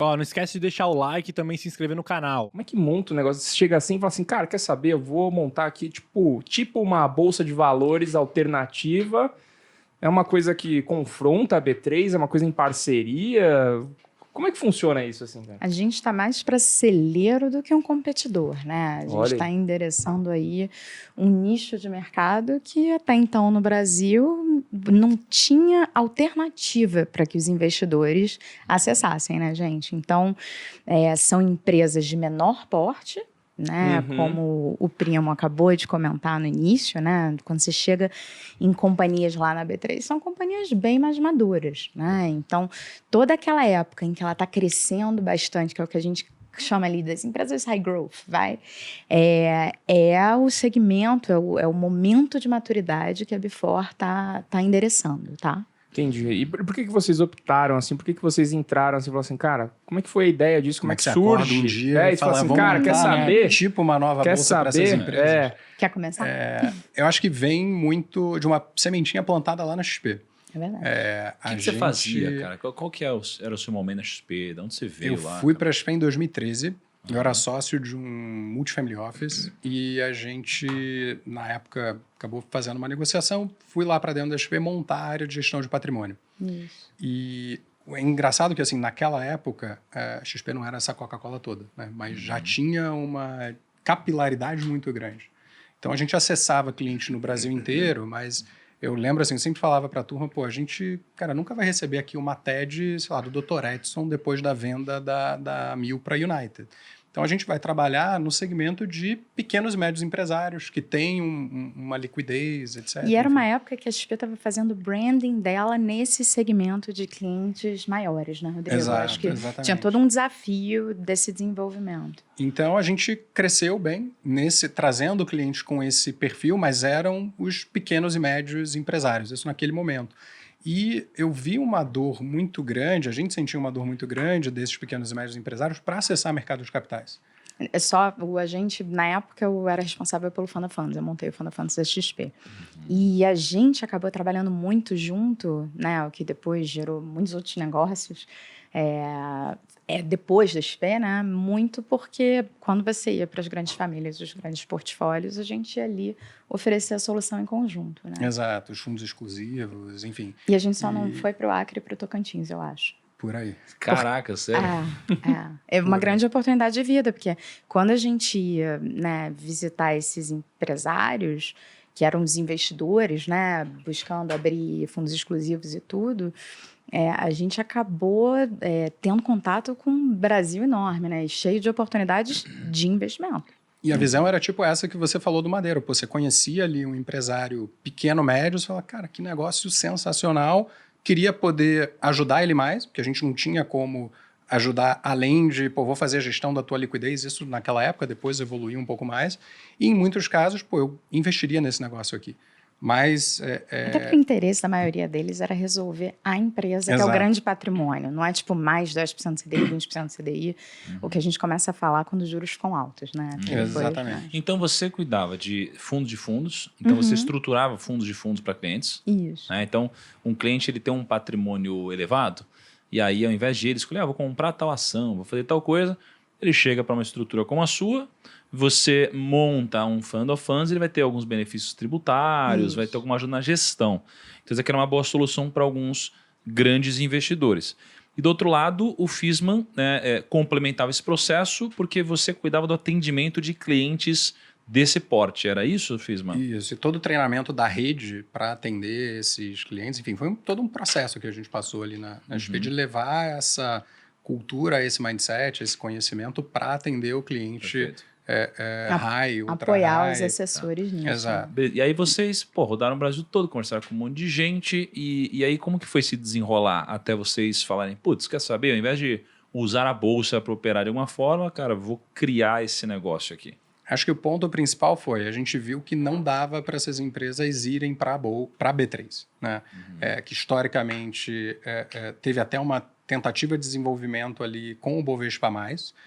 Ó, não esquece de deixar o like e também se inscrever no canal. Como é que monta o negócio? Você chega assim e fala assim, cara, quer saber? Eu vou montar aqui tipo uma bolsa de valores alternativa. É uma coisa que confronta a B3, é uma coisa em parceria. Como é que funciona isso, assim, cara? A gente está mais para celeiro do que um competidor, né? A gente está endereçando aí um nicho de mercado que até então no Brasil não tinha alternativa para que os investidores acessassem, né, gente? Então, são empresas de menor porte, né? Como o Primo acabou de comentar no início, né? Quando você chega em companhias lá na B3, são companhias bem mais maduras, né? Então, toda aquela época em que ela está crescendo bastante, que é o que a gente chama ali das empresas high growth, é o segmento, é o momento de maturidade que a Before tá endereçando, tá? Entendi. E por que vocês optaram, assim? Por que vocês entraram, assim, e falaram assim, cara, como é que foi a ideia disso? Como é que surge? Um dia E fala assim, cara, quer saber? Né? Tipo uma nova bolsa para essas empresas. Quer começar? Eu acho que vem muito de uma sementinha plantada lá na XP. É verdade. O que você fazia, cara? Qual que era o seu momento na XP? De onde você veio lá? Eu fui para a XP em 2013. Eu era sócio de um multifamily office e a gente, na época, acabou fazendo uma negociação. Fui lá para dentro da XP montar a área de gestão de patrimônio. Isso. E é engraçado que, assim, naquela época, a XP não era essa Coca-Cola toda, né? Mas já tinha uma capilaridade muito grande. Então, a gente acessava clientes no Brasil inteiro, mas eu lembro, assim, eu sempre falava para a turma, pô, a gente, cara, nunca vai receber aqui uma TED, sei lá, do Dr. Edson depois da venda da Mil para United. Então, a gente vai trabalhar no segmento de pequenos e médios empresários que têm uma liquidez, etc. E era uma época que a XP estava fazendo branding dela nesse segmento de clientes maiores, né, Rodrigo? Exato, acho que exatamente. tinha todo um desafio desse desenvolvimento. Então, a gente cresceu bem trazendo clientes com esse perfil, mas eram os pequenos e médios empresários, isso naquele momento. E eu vi uma dor muito grande, a gente sentiu uma dor muito grande desses pequenos e médios empresários para acessar mercado de capitais. A gente, na época, eu era responsável pelo Fund of Funds, eu montei o Fund of Funds da XP. E a gente acabou trabalhando muito junto, né, o que depois gerou muitos outros negócios, depois da XP, né, muito porque quando você ia para as grandes famílias, os grandes portfólios, a gente ia ali oferecer a solução em conjunto, né? Exato, os fundos exclusivos, enfim. E a gente só não foi para o Acre e para o Tocantins, eu acho. Por aí. Caraca, sério? É uma grande oportunidade de vida, porque quando a gente ia, né, visitar esses empresários, que eram os investidores, né, buscando abrir fundos exclusivos e tudo, a gente acabou tendo contato com um Brasil enorme, né, cheio de oportunidades de investimento. E a visão era tipo essa que você falou do Madeiro. Pô, você conhecia ali um empresário pequeno, médio, você fala, cara, que negócio sensacional, queria poder ajudar ele mais, porque a gente não tinha como ajudar além de, pô, vou fazer a gestão da tua liquidez, isso naquela época, depois evoluiu um pouco mais. E em muitos casos, pô, eu investiria nesse negócio aqui. Mas... Até porque o interesse da maioria deles era resolver a empresa, que é o grande patrimônio. Não é tipo mais 10% de CDI, 20% de CDI, o que a gente começa a falar quando os juros ficam altos, né? Exatamente. Então você cuidava de fundos, então você estruturava fundos de fundos para clientes. Isso. Né? Então um cliente ele tem um patrimônio elevado, e aí ao invés de ele escolher, vou comprar tal ação, vou fazer tal coisa, ele chega para uma estrutura como a sua, você monta um Fund of Funds, ele vai ter alguns benefícios tributários, vai ter alguma ajuda na gestão. Então, isso aqui era uma boa solução para alguns grandes investidores. E do outro lado, o Fisman, né, complementava esse processo porque você cuidava do atendimento de clientes desse porte. Era isso, Fisman? Isso, e todo o treinamento da rede para atender esses clientes, enfim, foi todo um processo que a gente passou ali na XP de levar essa cultura, esse mindset, esse conhecimento para atender o cliente high, ultra apoiar high, os assessores nisso. Exato. E aí vocês, rodaram o Brasil todo, conversaram com um monte de gente, e aí como que foi se desenrolar até vocês falarem, putz, quer saber, ao invés de usar a bolsa para operar de alguma forma, cara, vou criar esse negócio aqui? Acho que o ponto principal foi, a gente viu que não dava para essas empresas irem para a B3, né? Que historicamente teve até uma tentativa de desenvolvimento ali com o Bovespa+.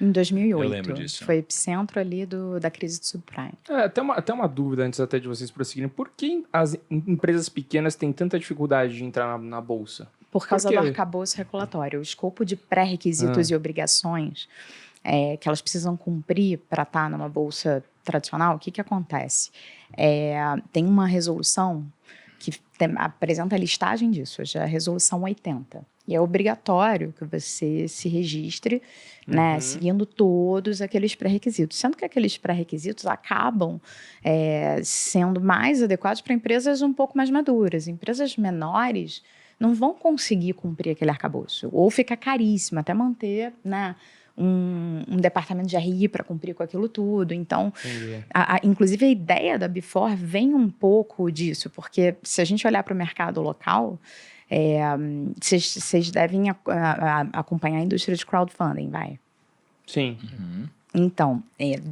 Em 2008. Eu lembro disso. Foi epicentro ali da crise de subprime. Até uma dúvida antes até de vocês prosseguirem. Por que as empresas pequenas têm tanta dificuldade de entrar na bolsa? Por causa Por do quê? arcabouço regulatório. O escopo de pré-requisitos e obrigações que elas precisam cumprir para estar numa bolsa tradicional, o que acontece? Tem uma resolução que apresenta a listagem disso, já é a resolução 80. E é obrigatório que você se registre, né, seguindo todos aqueles pré-requisitos. Sendo que aqueles pré-requisitos acabam sendo mais adequados para empresas um pouco mais maduras. Empresas menores não vão conseguir cumprir aquele arcabouço. Ou fica caríssimo até manter, né, um departamento de RI para cumprir com aquilo tudo. Então, inclusive a ideia da Before vem um pouco disso, porque se a gente olhar para o mercado local, vocês devem acompanhar a indústria de crowdfunding, vai? Sim. Então,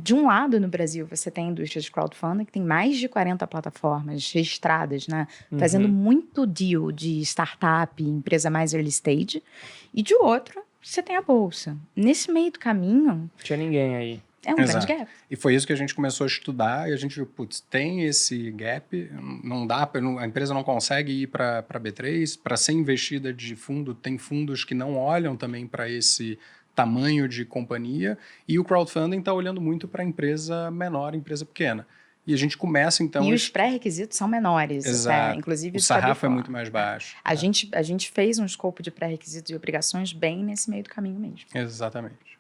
de um lado no Brasil você tem a indústria de crowdfunding, que tem mais de 40 plataformas registradas, né, fazendo muito deal de startup, empresa mais early stage, e de outro você tem a bolsa. Nesse meio do caminho... Não tinha ninguém aí. É um grande gap. E foi isso que a gente começou a estudar e a gente viu, putz, tem esse gap, não dá, a empresa não consegue ir para B3, para ser investida de fundo, tem fundos que não olham também para esse tamanho de companhia, e o crowdfunding está olhando muito para empresa menor, empresa pequena. E a gente começa, então... E os pré-requisitos são menores. Exato. Até, inclusive, o sarrafo é muito mais baixo. A gente fez um escopo de pré-requisitos e obrigações bem nesse meio do caminho mesmo. Exatamente.